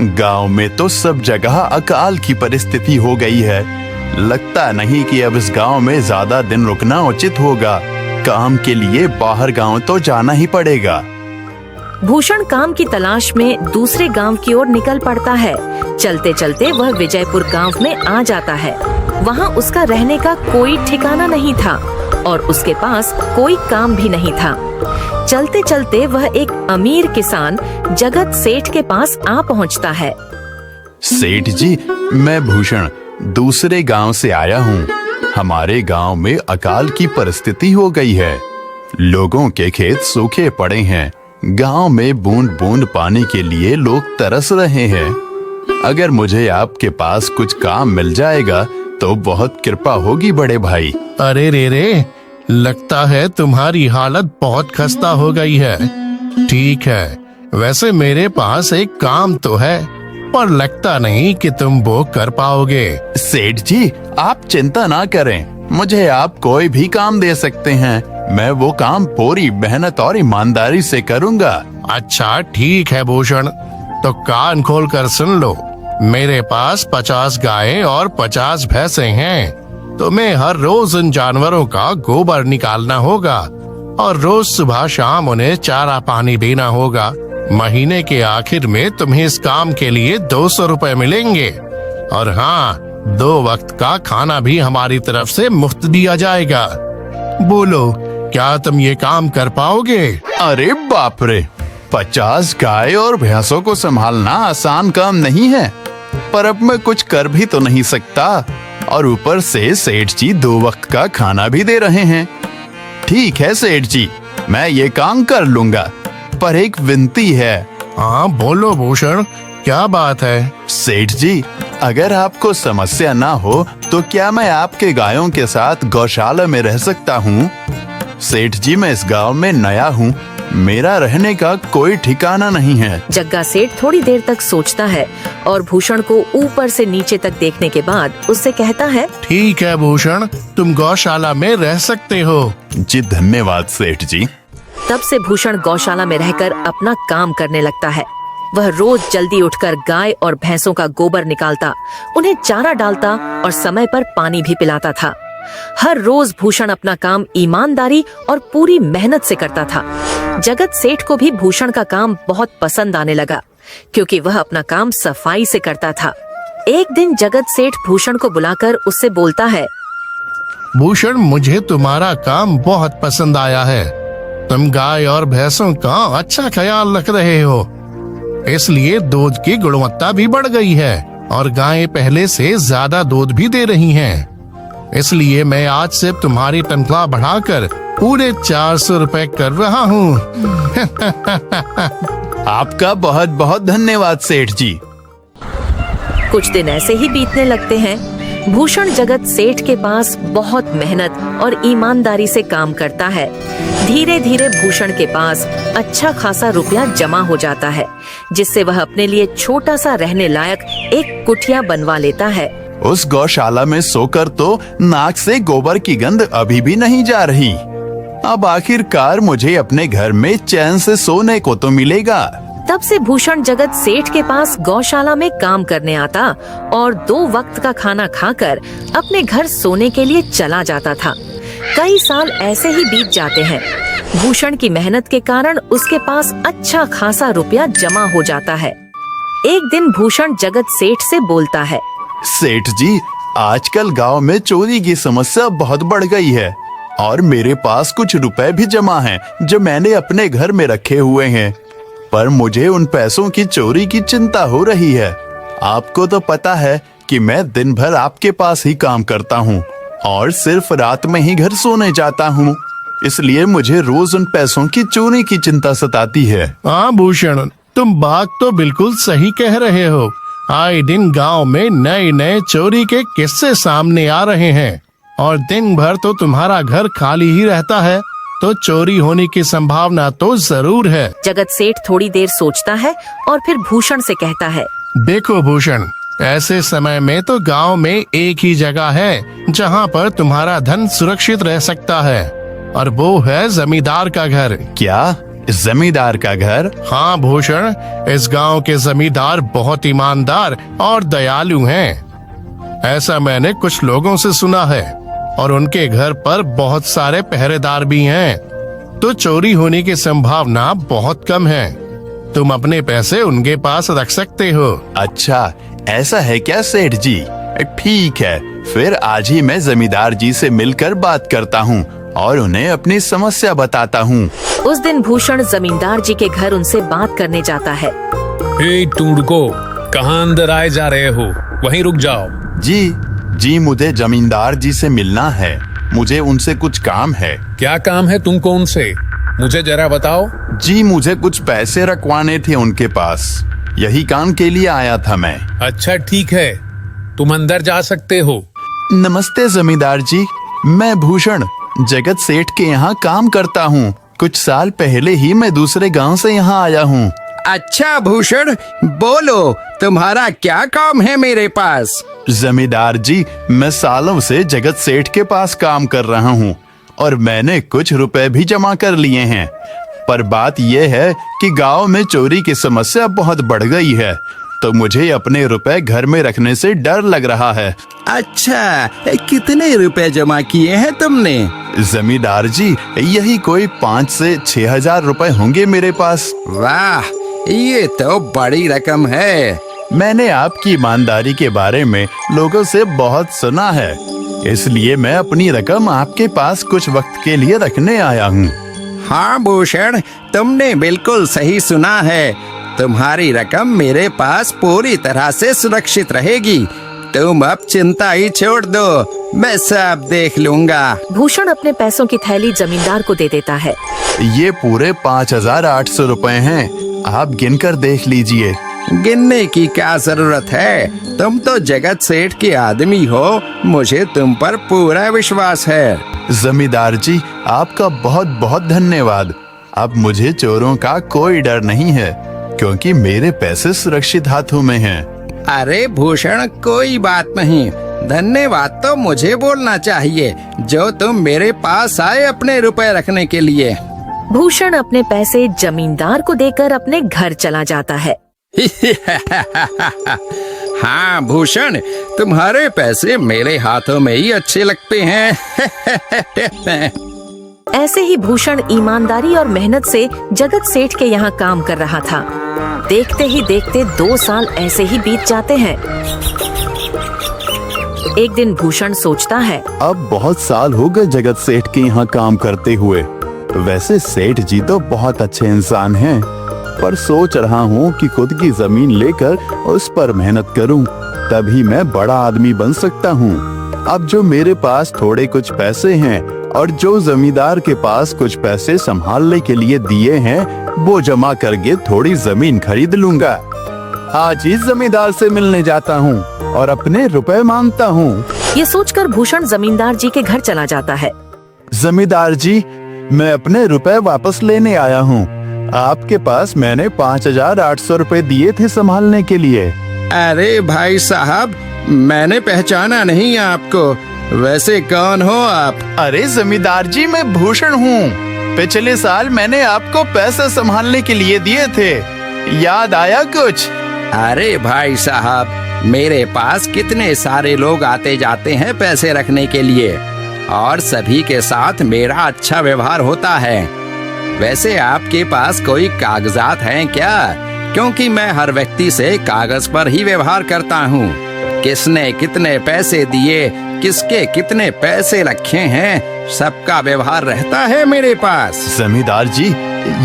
गांव में तो सब जगह अकाल की परिस्थिति हो गई है। लगता नहीं कि अब इस गांव में ज्यादा दिन रुकना उचित होगा। काम के लिए बाहर गांव तो जाना ही पड़ेगा। भूषण काम की तलाश में दूसरे गांव की ओर निकल पड़ता है। चलते चलते वह विजयपुर गांव में आ जाता है। वहां उसका रहने का कोई ठिकाना नहीं था और उसके पास कोई काम भी नहीं था। चलते चलते वह एक अमीर किसान जगत सेठ के पास आ पहुंचता है। सेठ जी, मैं भूषण दूसरे गांव से आया हूँ। हमारे गांव में अकाल की परिस्थिति हो गई है। लोगों के खेत सूखे पड़े हैं। गांव में बूंद बूंद पानी के लिए लोग तरस रहे हैं। अगर मुझे आपके पास कुछ काम मिल जाएगा तो बहुत कृपा होगी बड़े भाई। अरे रे, लगता है तुम्हारी हालत बहुत खस्ता हो गई है। ठीक है, वैसे मेरे पास एक काम तो है, पर लगता नहीं कि तुम वो कर पाओगे। सेठ जी, आप चिंता ना करें। मुझे आप कोई भी काम दे सकते हैं। मैं वो काम पूरी मेहनत और ईमानदारी से करूंगा। अच्छा ठीक है भूषण, तो कान खोल कर सुन लो। मेरे पास 50 गायें और 50 भैंसें हैं। तुम्हें हर रोज उन जानवरों का गोबर निकालना होगा और रोज सुबह शाम उन्हें चारा पानी देना होगा। महीने के आखिर में तुम्हें इस काम के लिए 200 रुपए मिलेंगे। और हाँ, 2 वक्त का खाना भी हमारी तरफ से मुफ्त दिया जाएगा। बोलो, क्या तुम ये काम कर पाओगे? अरे बाप रे, 50 गाय और भैंसों को संभालना आसान काम नहीं है। पर अब मैं कुछ कर भी तो नहीं सकता, और ऊपर से सेठ जी 2 वक्त का खाना भी दे रहे हैं। ठीक है सेठ जी, मैं ये काम कर लूंगा, पर एक विनती है। हाँ बोलो भूषण, क्या बात है? सेठ जी, अगर आपको समस्या ना हो तो क्या मैं आपके गायों के साथ गौशाला में रह सकता हूँ? सेठ जी, मैं इस गांव में नया हूँ। मेरा रहने का कोई ठिकाना नहीं है। जग्गा सेठ थोड़ी देर तक सोचता है और भूषण को ऊपर से नीचे तक देखने के बाद उससे कहता है, ठीक है भूषण, तुम गौशाला में रह सकते हो। जी धन्यवाद सेठ जी। तब से भूषण गौशाला में रहकर अपना काम करने लगता है। वह रोज जल्दी उठकर गाय और भैंसों का गोबर निकालता, उन्हें चारा डालता और समय पर पानी भी पिलाता था। हर रोज भूषण अपना काम ईमानदारी और पूरी मेहनत से करता था। जगत सेठ को भी भूषण का काम बहुत पसंद आने लगा, क्योंकि वह अपना काम सफाई से करता था। एक दिन जगत सेठ भूषण को बुलाकर उससे बोलता है, भूषण, मुझे तुम्हारा काम बहुत पसंद आया है। तुम गाय और भैंसों का अच्छा ख्याल रख रहे हो, इसलिए दूध की गुणवत्ता भी बढ़ गई है और गायें पहले से ज्यादा दूध भी दे रही हैं। इसलिए मैं आज से तुम्हारी तनख्वाह बढ़ाकर पूरे 400 रुपए कर रहा हूँ। आपका बहुत बहुत धन्यवाद सेठ जी। कुछ दिन ऐसे ही बीतने लगते हैं। भूषण जगत सेठ के पास बहुत मेहनत और ईमानदारी से काम करता है। धीरे धीरे भूषण के पास अच्छा खासा रुपया जमा हो जाता है, जिससे वह अपने लिए छोटा सा रहने लायक एक कुटिया बनवा लेता है। उस गौशाला में सोकर तो नाक से गोबर की गंध अभी भी नहीं जा रही। अब आखिरकार मुझे अपने घर में चैन से सोने को तो मिलेगा। तब से भूषण जगत सेठ के पास गौशाला में काम करने आता और 2 वक्त का खाना खाकर अपने घर सोने के लिए चला जाता था। कई साल ऐसे ही बीत जाते हैं। भूषण की मेहनत के कारण उसके पास अच्छा खासा रुपया जमा हो जाता है। एक दिन भूषण जगत सेठ से बोलता है, सेठ जी, आजकल गांव में चोरी की समस्या बहुत बढ़ गई है और मेरे पास कुछ रुपए भी जमा हैं जो मैंने अपने घर में रखे हुए हैं, पर मुझे उन पैसों की चोरी की चिंता हो रही है। आपको तो पता है कि मैं दिन भर आपके पास ही काम करता हूँ और सिर्फ रात में ही घर सोने जाता हूँ, इसलिए मुझे रोज उन पैसों की चोरी की चिंता सताती है। हाँ भूषण, तुम बात तो बिल्कुल सही कह रहे हो। आए दिन गांव में नए नए चोरी के किस्से सामने आ रहे हैं और दिन भर तो तुम्हारा घर खाली ही रहता है, तो चोरी होने की संभावना तो जरूर है। जगत सेठ थोड़ी देर सोचता है और फिर भूषण से कहता है, देखो भूषण, ऐसे समय में तो गांव में एक ही जगह है जहां पर तुम्हारा धन सुरक्षित रह सकता है, और वो है जमींदार का घर। क्या जमींदार का घर? हाँ भूषण, इस गांव के जमींदार बहुत ईमानदार और दयालु हैं। ऐसा मैंने कुछ लोगों से सुना है और उनके घर पर बहुत सारे पहरेदार भी हैं, तो चोरी होने की संभावना बहुत कम है। तुम अपने पैसे उनके पास रख सकते हो। अच्छा, ऐसा है क्या सेठ जी? ठीक है, फिर आज ही मैं जमींदार जी से मिलकर बात करता हूँ और उन्हें अपनी समस्या बताता हूँ। उस दिन भूषण जमींदार जी के घर उनसे बात करने जाता है। ए टूडको, कहाँ अंदर आए जा रहे हो? वहीं रुक जाओ। जी, मुझे जमींदार जी से मिलना है। मुझे उनसे कुछ काम है। क्या काम है तुमको उनसे? मुझे जरा बताओ। जी, मुझे कुछ पैसे रखवाने थे उनके पास, यही काम के लिए आया था मैं। अच्छा ठीक है, तुम अंदर जा सकते हो। नमस्ते जमींदार जी, मैं भूषण जगत सेठ के यहाँ काम करता हूँ। कुछ साल पहले ही मैं दूसरे गांव से यहाँ आया हूँ। अच्छा भूषण, बोलो तुम्हारा क्या काम है मेरे पास? जमींदार जी, मैं सालों से जगत सेठ के पास काम कर रहा हूँ और मैंने कुछ रुपए भी जमा कर लिए हैं। पर बात यह है कि गांव में चोरी की समस्या बहुत बढ़ गई है, तो मुझे अपने रुपए घर में रखने से डर लग रहा है। अच्छा, कितने रुपए जमा किए हैं तुमने? जमींदार जी, यही कोई 5 से 6 हजार रुपए होंगे मेरे पास। वाह, ये तो बड़ी रकम है। मैंने आपकी ईमानदारी के बारे में लोगों से बहुत सुना है, इसलिए मैं अपनी रकम आपके पास कुछ वक्त के लिए रखने आया हूँ। हाँ भूषण, तुमने बिल्कुल सही सुना है। तुम्हारी रकम मेरे पास पूरी तरह से सुरक्षित रहेगी। तुम अब चिंता ही छोड़ दो, मैं सब देख लूंगा। भूषण अपने पैसों की थैली जमींदार को दे देता है। ये पूरे 5,800 रुपए हैं, आप गिनकर देख लीजिए। गिनने की क्या जरूरत है? तुम तो जगत सेठ के आदमी हो, मुझे तुम पर पूरा विश्वास है। जमींदार जी, आपका बहुत बहुत धन्यवाद। अब मुझे चोरों का कोई डर नहीं है, क्योंकि मेरे पैसे सुरक्षित हाथों में हैं। अरे भूषण, कोई बात नहीं, धन्यवाद तो मुझे बोलना चाहिए, जो तुम मेरे पास आए अपने रुपए रखने के लिए। भूषण अपने पैसे जमींदार को देकर अपने घर चला जाता है। हाँ भूषण, तुम्हारे पैसे मेरे हाथों में ही अच्छे लगते हैं। ऐसे ही भूषण ईमानदारी और मेहनत से जगत सेठ के यहाँ काम कर रहा था। देखते ही देखते 2 साल ऐसे ही बीत जाते हैं। एक दिन भूषण सोचता है, अब बहुत साल हो गए जगत सेठ के यहाँ काम करते हुए। वैसे सेठ जी तो बहुत अच्छे इंसान हैं, पर सोच रहा हूँ कि खुद की जमीन लेकर उस पर मेहनत करूँ, तभी मैं बड़ा आदमी बन सकता हूँ। अब जो मेरे पास थोड़े कुछ पैसे हैं और जो जमींदार के पास कुछ पैसे संभालने के लिए दिए हैं, वो जमा करके थोड़ी जमीन खरीद लूंगा। आज ही जमींदार से मिलने जाता हूँ और अपने रुपए मांगता हूँ। ये सोचकर भूषण जमींदार जी के घर चला जाता है। जमींदार जी, मैं अपने रुपए वापस लेने आया हूँ। आपके पास मैंने 5,800 रुपए दिए थे संभालने के लिए। अरे भाई साहब, मैंने पहचाना नहीं आपको। वैसे कौन हो आप? अरे जमींदार जी, मैं भूषण हूँ। पिछले साल मैंने आपको पैसे संभालने के लिए दिए थे, याद आया कुछ? अरे भाई साहब, मेरे पास कितने सारे लोग आते जाते हैं पैसे रखने के लिए, और सभी के साथ मेरा अच्छा व्यवहार होता है। वैसे आपके पास कोई कागजात हैं क्या? क्योंकि मैं हर व्यक्ति से कागज पर ही व्यवहार करता हूँ। किसने कितने पैसे दिए, किसके कितने पैसे रखे हैं, सबका व्यवहार रहता है मेरे पास। जमींदार जी,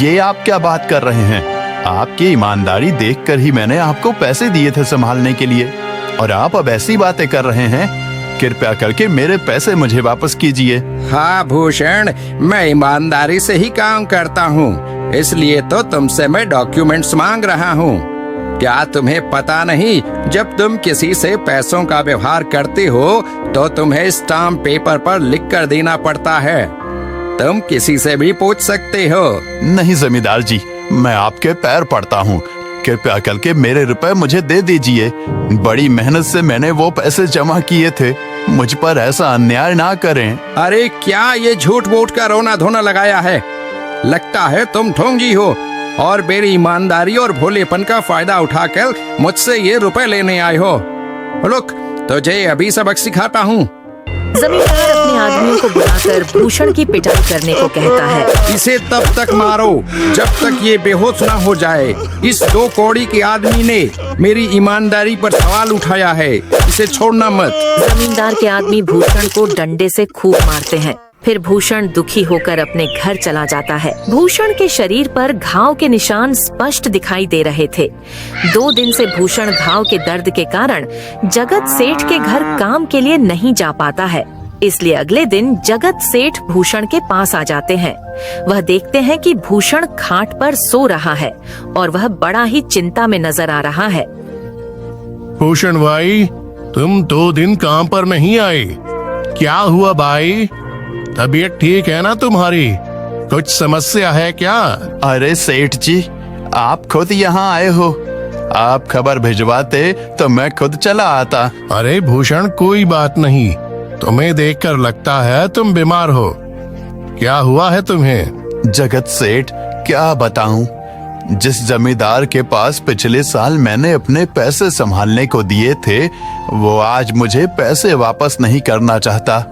ये आप क्या बात कर रहे हैं? आपकी ईमानदारी देखकर ही मैंने आपको पैसे दिए थे संभालने के लिए, और आप अब ऐसी बातें कर रहे हैं। कृपया करके मेरे पैसे मुझे वापस कीजिए। हाँ भूषण, मैं ईमानदारी से ही काम करता हूँ, इसलिए तो तुमसे मैं डॉक्यूमेंट्स मांग रहा हूँ। क्या तुम्हें पता नहीं, जब तुम किसी से पैसों का व्यवहार करते हो तो तुम्हें स्टाम्प पेपर पर लिख कर देना पड़ता है। तुम किसी से भी पूछ सकते हो। नहीं जमींदार जी, मैं आपके पैर पड़ता हूँ, कृपया करके मेरे रुपए मुझे दे दीजिए। बड़ी मेहनत से मैंने वो पैसे जमा किए थे, मुझ पर ऐसा अन्याय ना करें। अरे क्या ये झूठ मूठ का रोना धोना लगाया है? लगता है तुम ढोंगी हो और मेरी ईमानदारी और भोलेपन का फायदा उठाकर मुझसे ये रुपए लेने आए हो। रुक, तुझे अभी सबक सिखाता हूँ। जमींदार अपने आदमियों को बुलाकर भूषण की पिटाई करने को कहता है। इसे तब तक मारो जब तक ये बेहोश ना हो जाए। इस 2 कौड़ी के आदमी ने मेरी ईमानदारी पर सवाल उठाया है, इसे छोड़ना मत। जमींदार के आदमी भूषण को डंडे से खूब मारते हैं। फिर भूषण दुखी होकर अपने घर चला जाता है। भूषण के शरीर पर घाव के निशान स्पष्ट दिखाई दे रहे थे। 2 दिन से भूषण घाव के दर्द के कारण जगत सेठ के घर काम के लिए नहीं जा पाता है। इसलिए अगले दिन जगत सेठ भूषण के पास आ जाते हैं। वह देखते हैं कि भूषण खाट पर सो रहा है और वह बड़ा ही चिंता में नजर आ रहा है। भूषण भाई, तुम 2 दिन काम पर नहीं आए, क्या हुआ भाई? तबीयत ठीक है ना तुम्हारी? कुछ समस्या है क्या? अरे सेठ जी, आप खुद यहाँ आए हो। आप खबर भिजवाते तो मैं खुद चला आता। अरे भूषण, कोई बात नहीं, तुम्हें देखकर लगता है तुम बीमार हो। क्या हुआ है तुम्हें? जगत सेठ, क्या बताऊं, जिस जमींदार के पास पिछले साल मैंने अपने पैसे संभालने को दिए थे, वो आज मुझे पैसे वापस नहीं करना चाहता।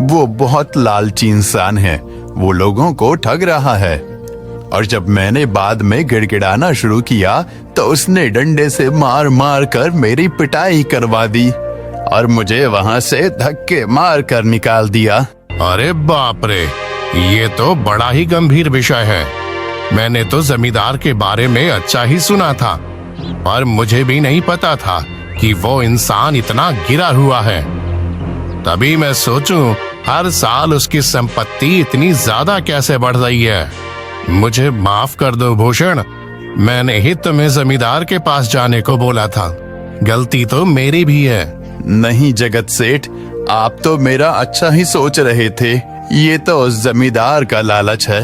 वो बहुत लालची इंसान है, वो लोगों को ठग रहा है। और जब मैंने बाद में गिड़गिड़ाना शुरू किया तो उसने डंडे से मार मार कर मेरी पिटाई करवा दी और मुझे वहां से धक्के मार कर निकाल दिया। अरे बाप रे, ये तो बड़ा ही गंभीर विषय है। मैंने तो जमींदार के बारे में अच्छा ही सुना था, पर मुझे भी नहीं पता था कि वो इंसान इतना गिरा हुआ है। तभी मैं सोचूं, हर साल उसकी संपत्ति इतनी ज्यादा कैसे बढ़ रही है। मुझे माफ कर दो भूषण, मैंने ही तुम्हें जमींदार के पास जाने को बोला था। गलती तो मेरी भी है। नहीं जगत सेठ, आप तो मेरा अच्छा ही सोच रहे थे। ये तो उस जमींदार का लालच है।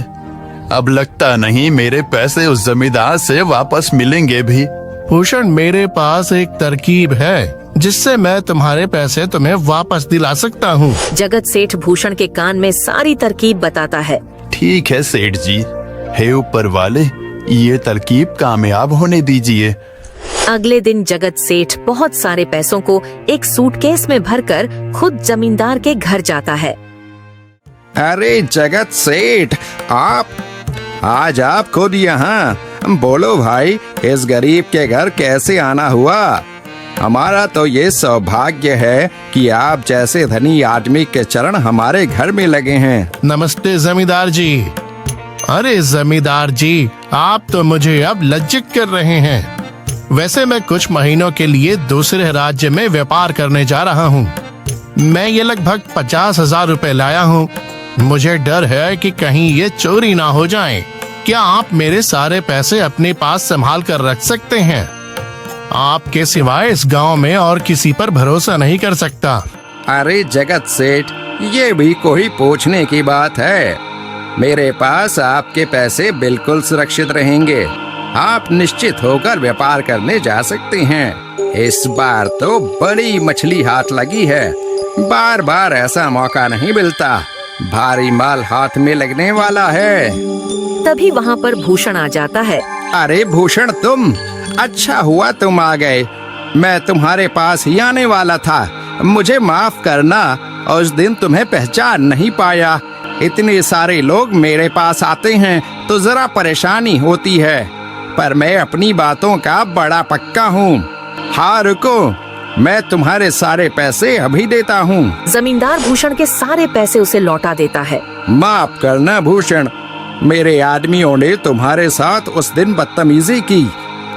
अब लगता नहीं मेरे पैसे उस जमींदार से वापस मिलेंगे भी। भूषण, मेरे पास एक तरकीब है जिससे मैं तुम्हारे पैसे तुम्हें वापस दिला सकता हूँ। जगत सेठ भूषण के कान में सारी तरकीब बताता है। ठीक है सेठ जी, हे ऊपर वाले, ये तरकीब कामयाब होने दीजिए। अगले दिन जगत सेठ बहुत सारे पैसों को एक सूटकेस में भरकर खुद जमींदार के घर जाता है। अरे जगत सेठ, आज आप खुद यहाँ? बोलो भाई, इस गरीब के घर कैसे आना हुआ? हमारा तो ये सौभाग्य है कि आप जैसे धनी आदमी के चरण हमारे घर में लगे हैं। नमस्ते जमींदार जी। अरे जमींदार जी, आप तो मुझे अब लज्जित कर रहे हैं। वैसे मैं कुछ महीनों के लिए दूसरे राज्य में व्यापार करने जा रहा हूँ। मैं ये लगभग 50,000 रुपए लाया हूँ। मुझे डर है कि कहीं ये चोरी ना हो जाए। क्या आप मेरे सारे पैसे अपने पास संभाल कर रख सकते हैं? आपके सिवाय इस गांव में और किसी पर भरोसा नहीं कर सकता। अरे जगत सेठ, ये भी कोई पूछने की बात है? मेरे पास आपके पैसे बिल्कुल सुरक्षित रहेंगे। आप निश्चित होकर व्यापार करने जा सकते हैं। इस बार तो बड़ी मछली हाथ लगी है। बार बार ऐसा मौका नहीं मिलता। भारी माल हाथ में लगने वाला है। तभी वहाँ पर भूषण आ जाता है। अरे भूषण, तुम? अच्छा हुआ तुम आ गए। मैं तुम्हारे पास ही आने वाला था। मुझे माफ करना, उस दिन तुम्हें पहचान नहीं पाया। इतने सारे लोग मेरे पास आते हैं तो जरा परेशानी होती है, पर मैं अपनी बातों का बड़ा पक्का हूँ। हाँ रुको, मैं तुम्हारे सारे पैसे अभी देता हूँ। जमींदार भूषण के सारे पैसे उसे लौटा देता है। माफ करना भूषण, मेरे आदमियों ने तुम्हारे साथ उस दिन बदतमीजी की।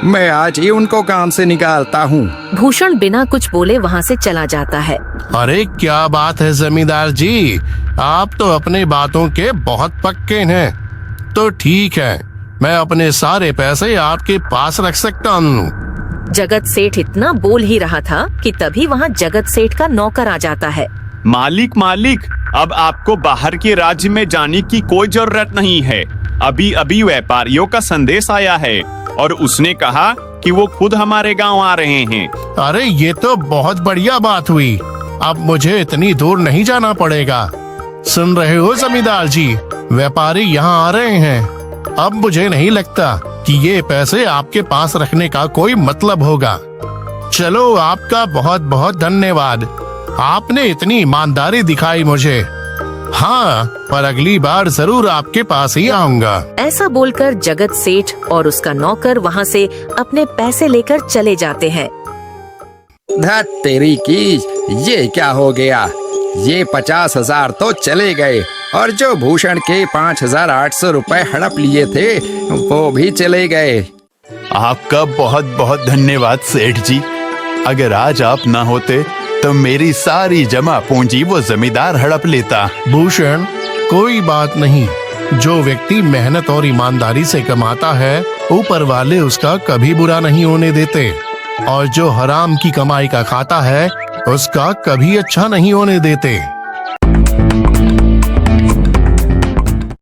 मैं आज ही उनको काम से निकालता हूँ। भूषण बिना कुछ बोले वहाँ से चला जाता है। अरे क्या बात है जमींदार जी, आप तो अपने बातों के बहुत पक्के हैं। तो ठीक है, मैं अपने सारे पैसे आपके पास रख सकता हूँ। जगत सेठ इतना बोल ही रहा था कि तभी वहाँ जगत सेठ का नौकर आ जाता है। मालिक, अब आपको बाहर के राज्य में जाने की कोई जरूरत नहीं है। अभी अभी व्यापारियों का संदेश आया है और उसने कहा कि वो खुद हमारे गांव आ रहे हैं। अरे ये तो बहुत बढ़िया बात हुई। अब मुझे इतनी दूर नहीं जाना पड़ेगा। सुन रहे हो जमींदार जी, व्यापारी यहाँ आ रहे हैं। अब मुझे नहीं लगता कि ये पैसे आपके पास रखने का कोई मतलब होगा। चलो, आपका बहुत बहुत धन्यवाद। आपने इतनी ईमानदारी दिखाई मुझे। हाँ, पर अगली बार जरूर आपके पास ही आऊंगा। ऐसा बोलकर जगत सेठ और उसका नौकर वहाँ से अपने पैसे लेकर चले जाते हैं। धत तेरी की, ये क्या हो गया? ये 50,000 तो चले गए और जो भूषण के 5,800 रुपए हड़प लिए थे वो भी चले गए। आपका बहुत बहुत धन्यवाद सेठ जी। अगर आज आप ना होते तो मेरी सारी जमा पूंजी वो जमींदार हड़प लेता। भूषण, कोई बात नहीं। जो व्यक्ति मेहनत और ईमानदारी से कमाता है, ऊपर वाले उसका कभी बुरा नहीं होने देते, और जो हराम की कमाई का खाता है उसका कभी अच्छा नहीं होने देते।